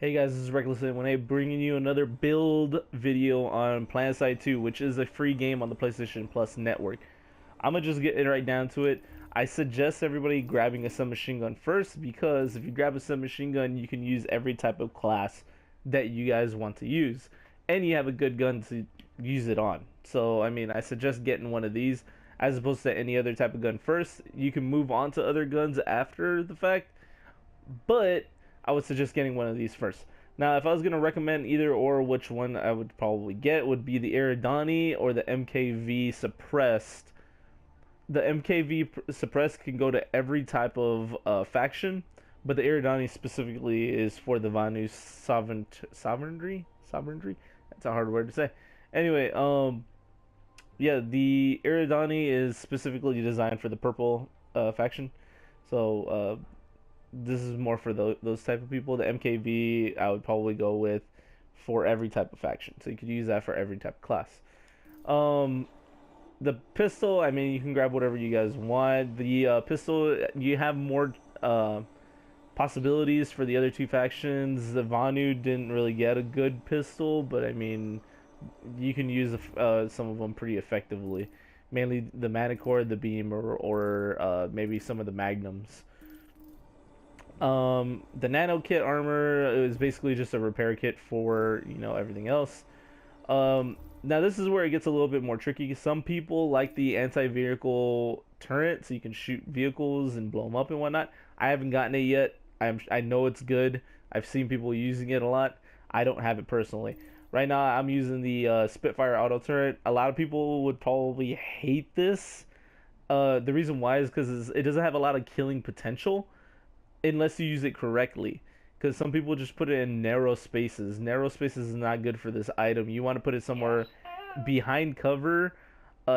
Hey guys, this is Reckless and when I bringing you another build video on Planetside 2, which is a free game on the PlayStation Plus network. I'm gonna just get right down to it. I suggest everybody grabbing a submachine gun first because if you grab a submachine gun, you can use every type of class that you guys want to use, and you have a good gun to use it on. So, I mean, I suggest getting one of these as opposed to any other type of gun first. You can move on to other guns after the fact, but I would suggest getting one of these first. Now, if I was going to recommend either or, which one I would probably get would be the Eridani or the MKV Suppressed. The MKV Suppressed can go to every type of faction, but the Eridani specifically is for the Vanu Sovereignty? That's a hard word to say. Anyway, yeah, the Eridani is specifically designed for the purple faction. So, this is more for those type of people. The MKV I would probably go with for every type of faction, so you could use that for every type of class. The pistol, I mean, you can grab whatever you guys want. The pistol, you have more possibilities for the other two factions. The Vanu didn't really get a good pistol, but I mean, you can use some of them pretty effectively. Mainly the Manicore, the Beam, or maybe some of the Magnums. The nano kit armor is basically just a repair kit for, you know, everything else. Now this is where it gets a little bit more tricky. Some people like the anti-vehicle turret, so you can shoot vehicles and blow them up and whatnot. I haven't gotten it yet. I know it's good. I've seen people using it a lot. I don't have it personally. Right now I'm using the Spitfire Auto-Turret. A lot of people would probably hate this. The reason why is because it doesn't have a lot of killing potential unless you use it correctly, because some people just put it in narrow spaces. Narrow spaces is not good for this item. You want to put it somewhere behind cover,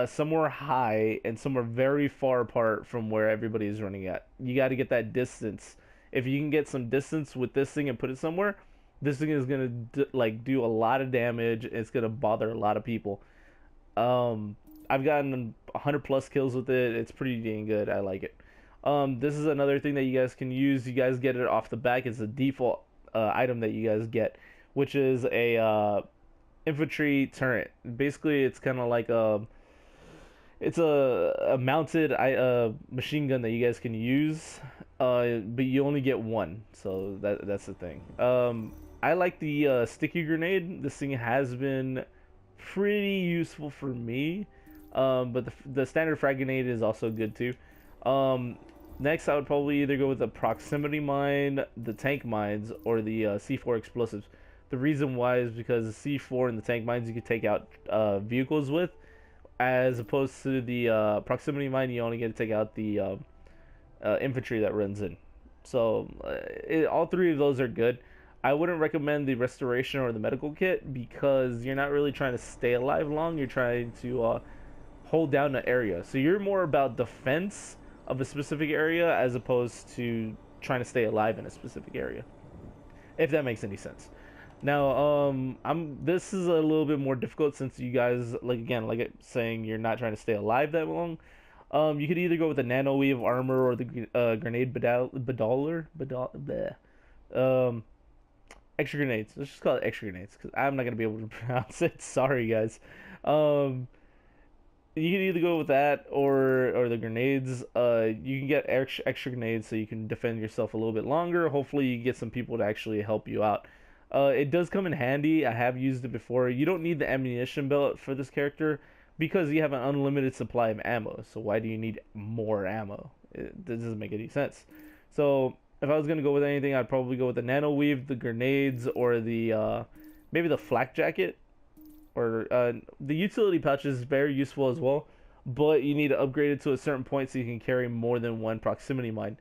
somewhere high, and somewhere very far apart from where everybody is running at. You got to get that distance. If you can get some distance with this thing and put it somewhere, this thing is gonna do a lot of damage. It's gonna bother a lot of people. I've gotten 100 plus kills with it. It's pretty dang good. I like it. This is another thing that you guys can use. You guys get it off the back. It's a default item that you guys get, which is a infantry turret. Basically, it's kind of like it's a mounted machine gun that you guys can use, but you only get one. So that's the thing. I like the sticky grenade. This thing has been pretty useful for me, but the standard frag grenade is also good too. Next, I would probably either go with the proximity mine, the tank mines, or the C4 explosives. The reason why is because the C4 and the tank mines you can take out vehicles with, as opposed to the proximity mine, you only get to take out the infantry that runs in. So, all three of those are good. I wouldn't recommend the restoration or the medical kit because you're not really trying to stay alive long. You're trying to hold down the area. So you're more about defense of a specific area as opposed to trying to stay alive in a specific area, if that makes any sense. Now, this is a little bit more difficult since you guys, like I'm saying, you're not trying to stay alive that long. You could either go with the nano weave armor or the grenade extra grenades. Let's just call it extra grenades because I'm not gonna be able to pronounce it. Sorry, guys. You can either go with that or the grenades. You can get extra grenades so you can defend yourself a little bit longer. Hopefully you get some people to actually help you out. It does come in handy. I have used it before. You don't need the ammunition belt for this character because you have an unlimited supply of ammo. So why do you need more ammo? It doesn't make any sense. So if I was going to go with anything, I'd probably go with the nano weave, the grenades, or the maybe the flak jacket. Or the utility pouch is very useful as well, but you need to upgrade it to a certain point so you can carry more than one proximity mine.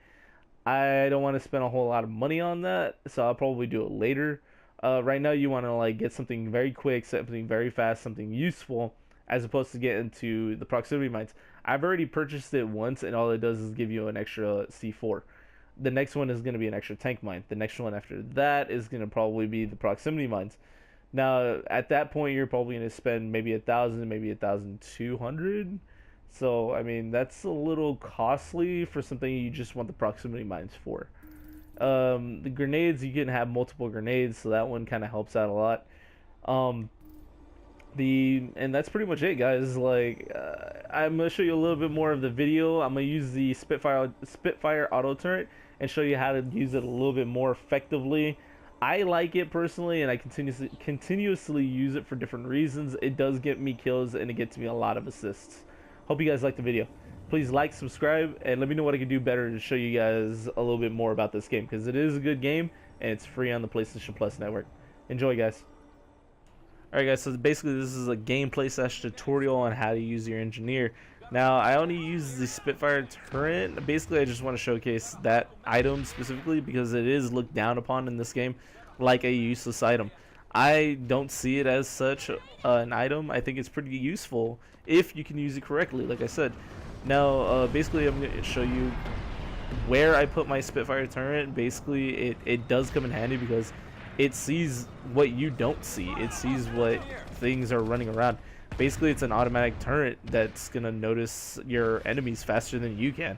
I don't want to spend a whole lot of money on that, so I'll probably do it later. Right now, you want to get something very quick, something very fast, something useful, as opposed to get into the proximity mines. I've already purchased it once, and all it does is give you an extra C4. The next one is going to be an extra tank mine. The next one after that is going to probably be the proximity mines. Now, at that point, you're probably going to spend maybe 1,000, maybe 1,200. So, I mean, that's a little costly for something you just want the proximity mines for. The grenades, you can have multiple grenades, so that one kind of helps out a lot. Um, and that's pretty much it, guys. Like, I'm gonna show you a little bit more of the video. I'm gonna use the Spitfire Auto-Turret and show you how to use it a little bit more effectively. I like it personally, and I continuously use it for different reasons. It does get me kills, and it gets me a lot of assists. Hope you guys liked the video. Please like, subscribe, and let me know what I can do better to show you guys a little bit more about this game, because it is a good game, and it's free on the PlayStation Plus network. Enjoy, guys. Alright guys, so basically this is a gameplay / tutorial on how to use your engineer. Now, I only use the Spitfire turret. Basically, I just want to showcase that item specifically because it is looked down upon in this game like a useless item. I don't see it as such an item. I think it's pretty useful if you can use it correctly, like I said. Now, basically, I'm going to show you where I put my Spitfire turret. Basically, it does come in handy because it sees what you don't see. It sees what things are running around. Basically, it's an automatic turret that's gonna notice your enemies faster than you can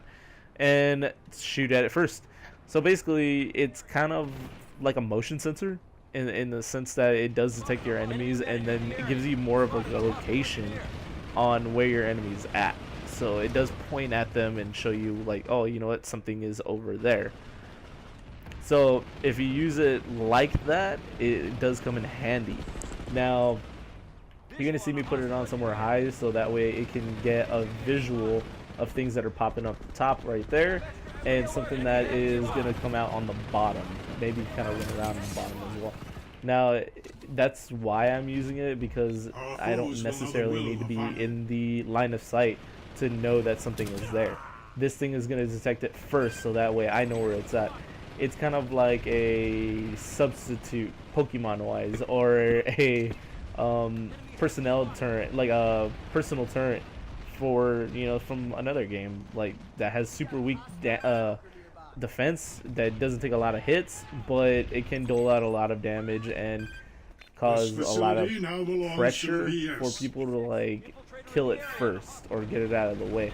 and shoot at it first. So basically, it's kind of like a motion sensor in the sense that it does detect your enemies, and then it gives you more of a location on where your enemy's at. So it does point at them and show you like, oh, you know what, something is over there. So if you use it like that, it does come in handy. Now, you're going to see me put it on somewhere high so that way it can get a visual of things that are popping up the top right there, and something that is going to come out on the bottom. Maybe kind of run around on the bottom as well. Now, that's why I'm using it, because I don't necessarily need to be in the line of sight to know that something is there. This thing is going to detect it first, so that way I know where it's at. It's kind of like a substitute Pokemon-wise, or a personnel turret, like a personal turret for, you know, from another game like that has super weak defense, that doesn't take a lot of hits, but it can dole out a lot of damage and cause a lot of pressure for people to like kill it first or get it out of the way.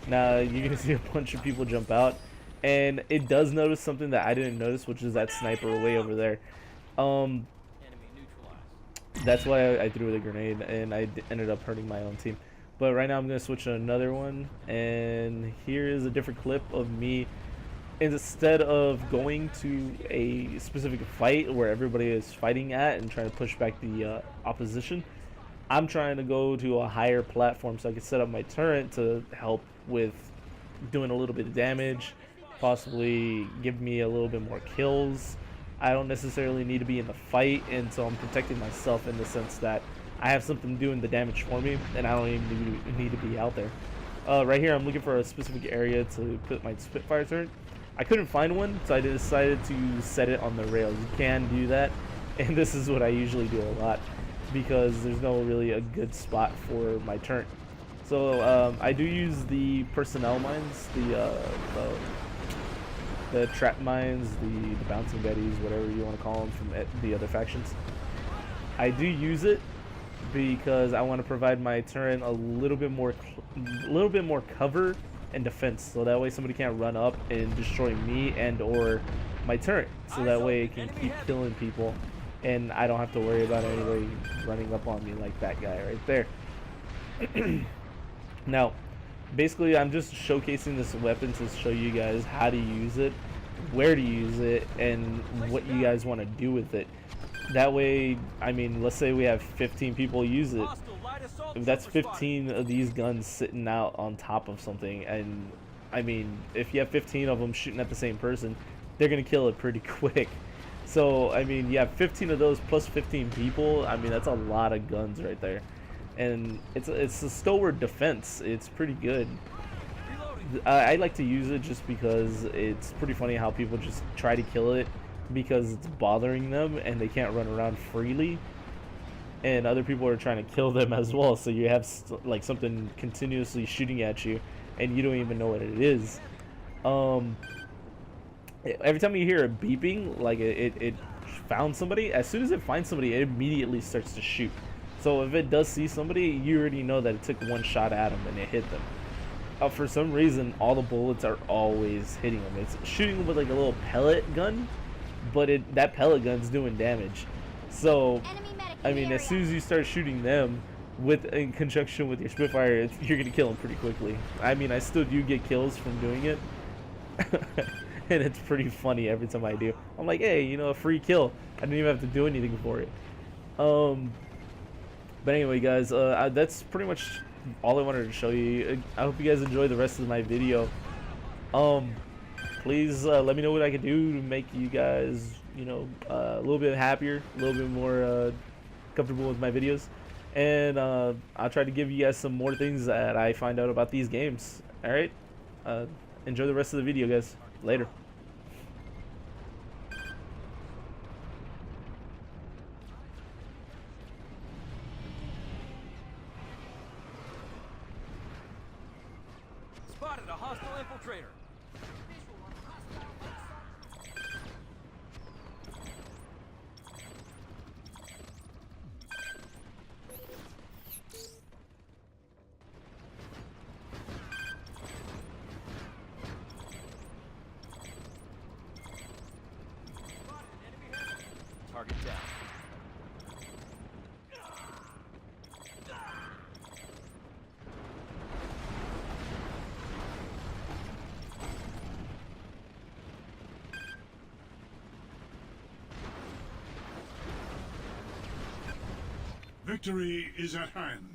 Now you're gonna see a bunch of people jump out, and it does notice something that I didn't notice, which is that sniper way over there. That's why I threw the grenade, and I ended up hurting my own team. But right now I'm going to switch to another one, and here is a different clip of me. Instead of going to a specific fight where everybody is fighting at and trying to push back the opposition, I'm trying to go to a higher platform so I can set up my turret to help with doing a little bit of damage, possibly give me a little bit more kills. I don't necessarily need to be in the fight, and so I'm protecting myself in the sense that I have something doing the damage for me, and I don't even need to be out there. Right here, I'm looking for a specific area to put my Spitfire turret. I couldn't find one, so I decided to set it on the rails. You can do that, and this is what I usually do a lot, because there's no really a good spot for my turret. So I do use the personnel mines, the trap mines, the bouncing betties, whatever you want to call them, from the other factions. I do use it because I want to provide my turret a little bit more cover and defense, so that way somebody can't run up and destroy me and or my turret. So that way it can keep killing people, and I don't have to worry about anybody running up on me like that guy right there. Now, basically, I'm just showcasing this weapon to show you guys how to use it, where to use it, and what you guys want to do with it. That way, I mean, let's say we have 15 people use it. That's 15 of these guns sitting out on top of something, and I mean, if you have 15 of them shooting at the same person, they're gonna kill it pretty quick. So, I mean, you have 15 of those plus 15 people. I mean, that's a lot of guns right there. And it's a stalwart defense. It's pretty good. I like to use it just because it's pretty funny how people just try to kill it because it's bothering them and they can't run around freely, and other people are trying to kill them as well, so you have like something continuously shooting at you and you don't even know what it is. Every time you hear a beeping, like it found somebody, as soon as it finds somebody, it immediately starts to shoot. So if it does see somebody, you already know that it took one shot at them and it hit them. for some reason, all the bullets are always hitting him. It's shooting him with like a little pellet gun, but that pellet gun's doing damage. So, I mean, as soon as you start shooting them in conjunction with your Spitfire, you're gonna kill them pretty quickly. I mean, I still do get kills from doing it, and it's pretty funny every time I do. I'm like, hey, you know, a free kill. I didn't even have to do anything for it. But anyway, guys, that's pretty much all I wanted to show you. I hope you guys enjoy the rest of my video. Please let me know what I can do to make you guys, you know, a little bit happier, a little bit more comfortable with my videos. And I'll try to give you guys some more things that I find out about these games. Alright? Enjoy the rest of the video, guys. Later. Spotted a hostile infiltrator. Target down. Victory is at hand.